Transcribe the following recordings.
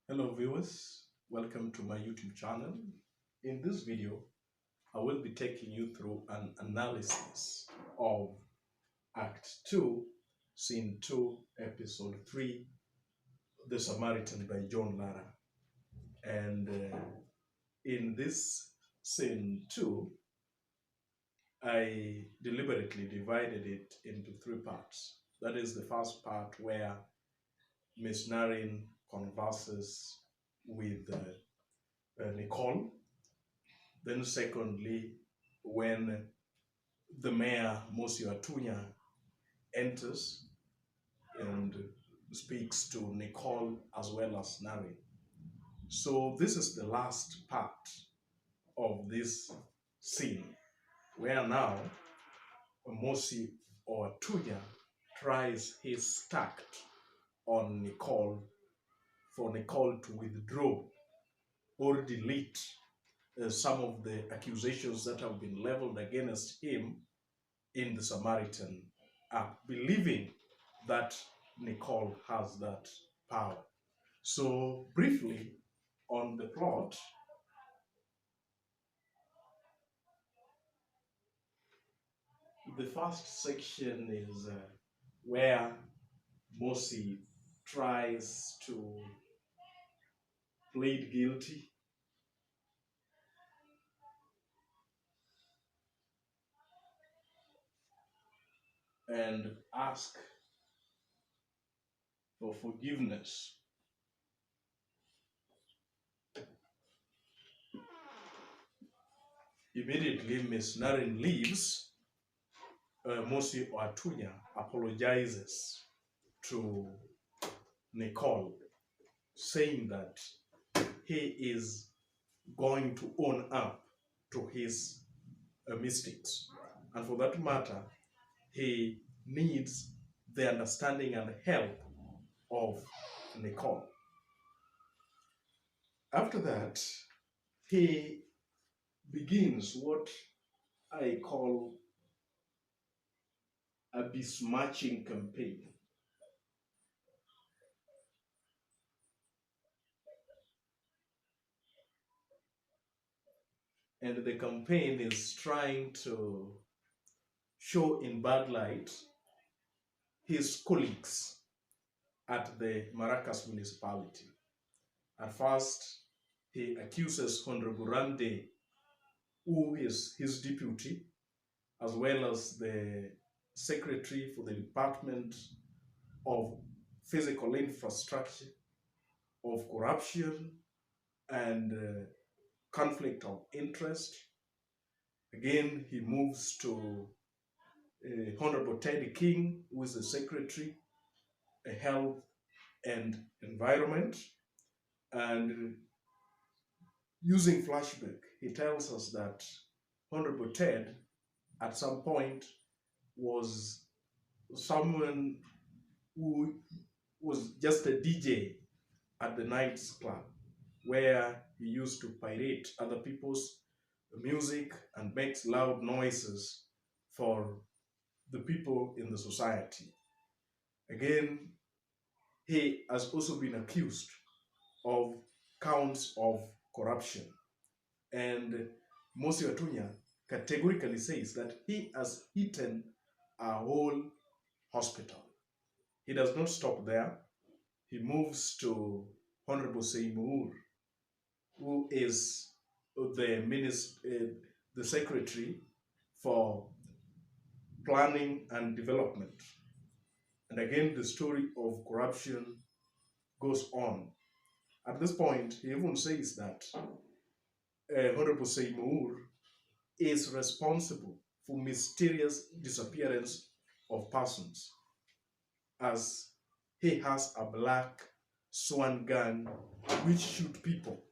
Hello viewers, welcome to my YouTube channel. In this video, I will be taking you through an analysis of Act 2, Scene 2, Episode 3, The Samaritan by John Lara. And in this Scene 2, I deliberately divided it into three parts. That is the first part where Miss Narin converses with Nicole. Then secondly, when the mayor, Monsieur Atunya, enters and speaks to Nicole as well as Nari. So this is the last part of this scene, where now Mosi or Atunya tries his tact on Nicole for Nicole to withdraw or delete some of the accusations that have been leveled against him in the Samaritan act, believing that Nicole has that power. So briefly on the plot, the first section is where Mosi tries to plead guilty and ask for forgiveness. Immediately, Miss Narin leaves. Mosi Atunya apologizes to Nicole, saying that he is going to own up to his mistakes. And for that matter, he needs the understanding and help of Nicole. After that, he begins what I call a besmirching campaign. And the campaign is trying to show in bad light his colleagues at the Maracas municipality. At first, he accuses Honorable Rande, who is his deputy, as well as the secretary for the Department of Physical Infrastructure, of corruption and conflict of interest. Again, he moves to Honorable Teddy King, who is the secretary, health and environment. And using flashback, he tells us that Honorable Ted at some point was someone who was just a DJ at the night's club, where he used to pirate other people's music and makes loud noises for the people in the society. Again, he has also been accused of counts of corruption. And Monsieur Atunya categorically says that he has eaten a whole hospital. He does not stop there. He moves to Honorable Seymour, who is the secretary for planning and development. And again, the story of corruption goes on. At this point, he even says that Honorable Seymour is responsible for mysterious disappearance of persons, as he has a black swan gun which shoot people.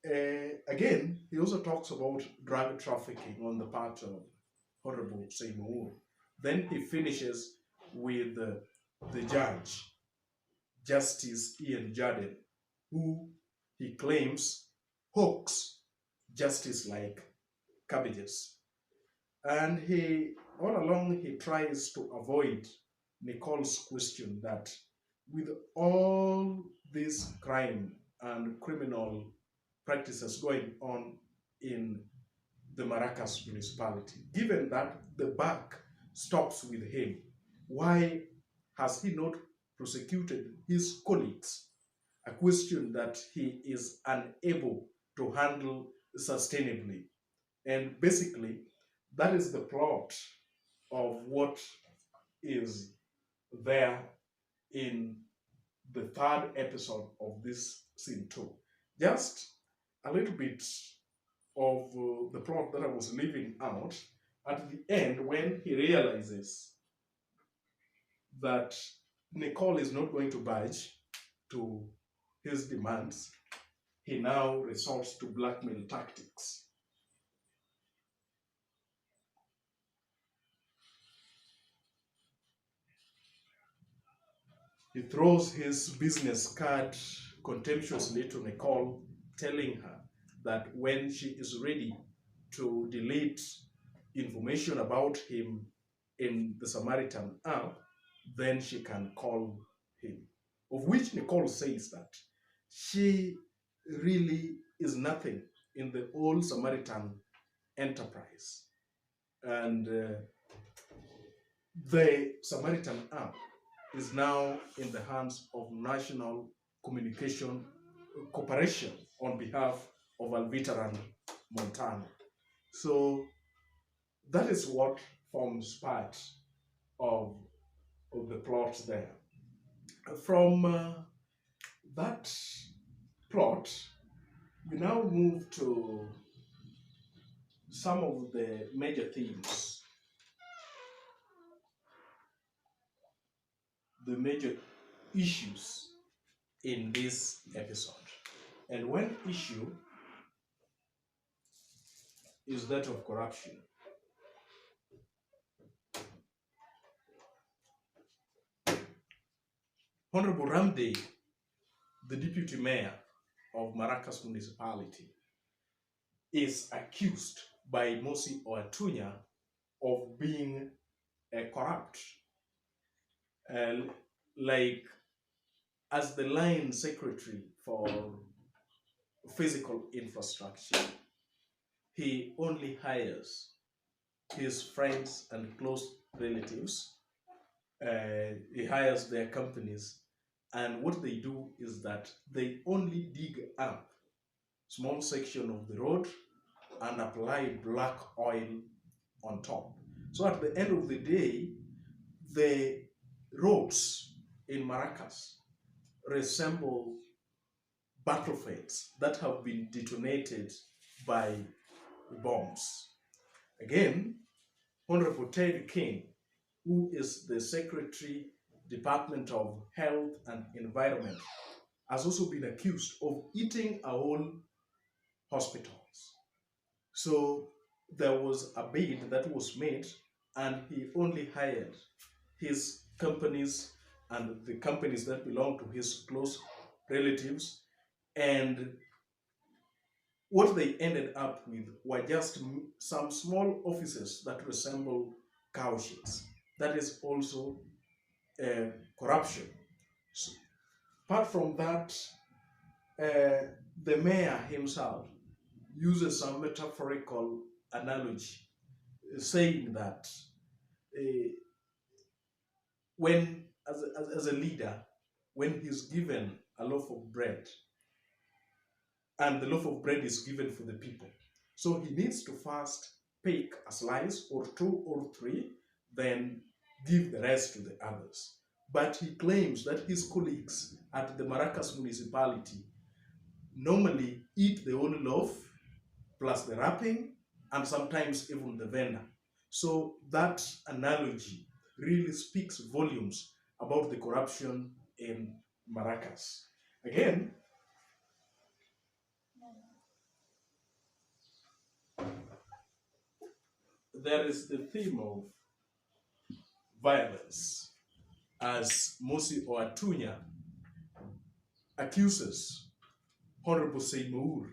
Again, he also talks about drug trafficking on the part of Honorable Seymour. Then he finishes with the judge, Justice Ian Jordan, who he claims hawks justice like cabbages. And all along, he tries to avoid Nicole's question that with all the this crime and criminal practices going on in the Maracas municipality? Given that the buck stops with him, why has he not prosecuted his colleagues? A question that he is unable to handle sustainably. And basically, that is the plot of what is there in the third episode of this scene 2. Just a little bit of the plot that I was leaving out at the end when he realizes that Nicole is not going to budge to his demands. He now resorts to blackmail tactics. He throws his business card contemptuously to Nicole, telling her that when she is ready to delete information about him in the Samaritan app, then she can call him. Of which Nicole says that she really is nothing in the old Samaritan enterprise. And the Samaritan app is now in the hands of National Communication Corporation on behalf of Alvita and Montana. So that is what forms part of the plot there. From that plot, we now move to some of the major themes, the major issues in this episode. And one issue is that of corruption. Honorable Ramde, the deputy mayor of Maracas municipality, is accused by Mosi Oatunya of being corrupt. Like, as the line secretary for physical infrastructure, he only hires his friends and close relatives. He hires their companies, and what they do is that they only dig up small section of the road and apply black oil on top. So at the end of the day, the roads in Maracas resemble battlefields that have been detonated by bombs. Again, Honorable Ted King, who is the Secretary, Department of Health and Environment, has also been accused of eating our own hospitals. So there was a bid that was made, and he only hired his companies and the companies that belong to his close relatives, and what they ended up with were just some small offices that resemble cow sheds. That is also corruption. So, apart from that, the mayor himself uses some metaphorical analogy, saying that when, as a leader, when he's given a loaf of bread, and the loaf of bread is given for the people, so he needs to first pick a slice or two or three, then give the rest to the others. But he claims that his colleagues at the Maracas municipality normally eat the whole loaf plus the wrapping and sometimes even the vendor. So that analogy really speaks volumes about the corruption in Maracas. Again, there is the theme of violence, as Mosi Oatunya accuses Honorable Seymour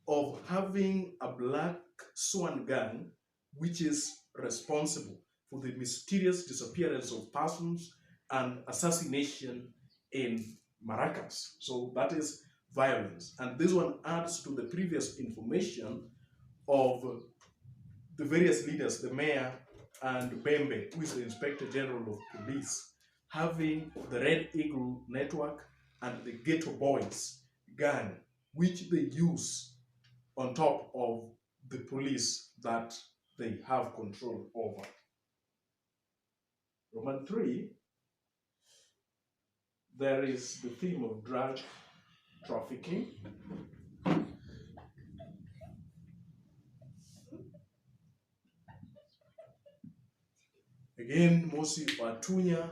of having a black swan gang which is responsible for the mysterious disappearance of persons and assassination in maracas. So that is violence. And this one adds to the previous information of the various leaders, the mayor and Bembe, who is the Inspector General of Police, having the Red Eagle Network and the Ghetto Boys gang, which they use on top of the police that they have control over. Roman 3, there is the theme of drug trafficking. Again, Mosi Watunya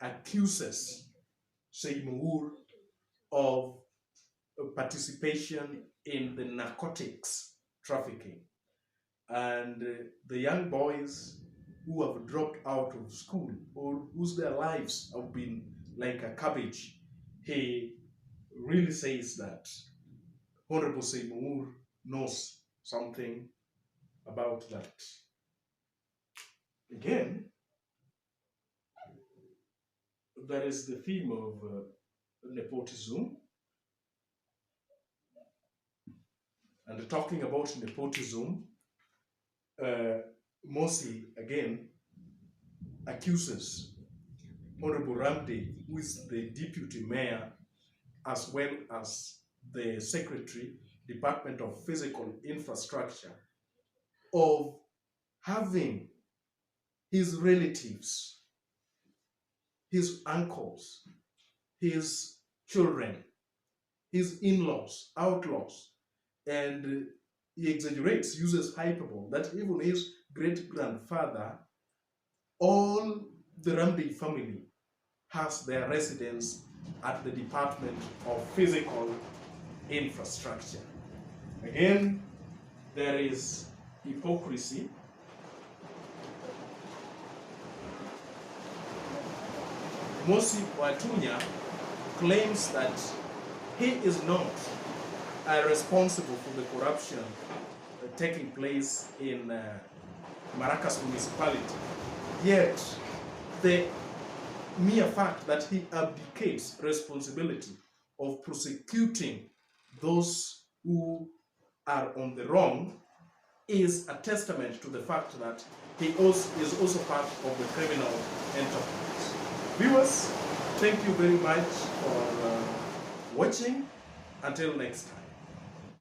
accuses Seymour of participation in the narcotics trafficking. And the young boys who have dropped out of school or whose their lives have been like a cabbage, he really says that Honorable Seymour knows something about that. Again, there is the theme of nepotism. And talking about nepotism, Mosi again accuses Honorable Ramde, who is the deputy mayor, as well as the secretary, Department of Physical Infrastructure, of having his relatives, his uncles, his children, his in-laws, outlaws, and he exaggerates, uses hyperbole, that even his great-grandfather, all the Ramde family has their residence at the Department of Physical Infrastructure. Again, there is hypocrisy. Mosi Watunya claims that he is not responsible for the corruption taking place in Maracas municipality. Yet, the mere fact that he abdicates responsibility of prosecuting those who are on the wrong is a testament to the fact that he is also part of the criminal enterprise. Viewers, thank you very much for watching. Until next time.